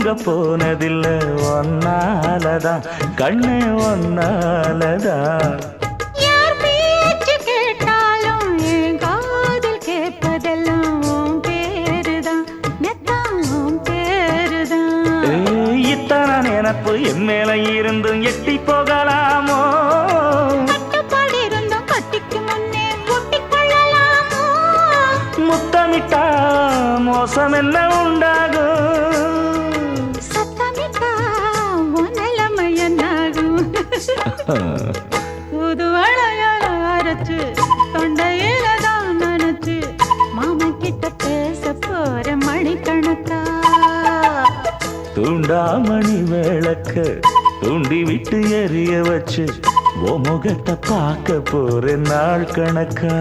தூங்க போனதில்லை ஒன்னாலதான் கண்ணே ஒன்னாலதான். யார் பேச்சு கேட்டாலும் என் காதில் கேட்பதெல்லாம் உன் பேருதான் நெத்தான் உன் பேருதான். இத்தனை நினப்பு என் மேல இருந்தும் எட்டி போகலாமோ? கட்டுப்பாடு இருந்தும் கட்டிக்கு முன்னே ஒட்டிக்கொள்ளலாமோ? முத்தமிட்டா மோசம் என்ன உண்டாகும்? சத்தமிட்டா உன் நிலைமை என்னாகும்? புது வளையல் அரைச்சு தொண்டையில தான் நினைச்சு மாமன் கிட்ட பேச போற மணிக்கணக்கா. தூண்டாமணி விளக்க தூண்டி விட்டு எரிய வச்சு ஓ முகத்தை பார்க்க போற நாள் கணக்கா.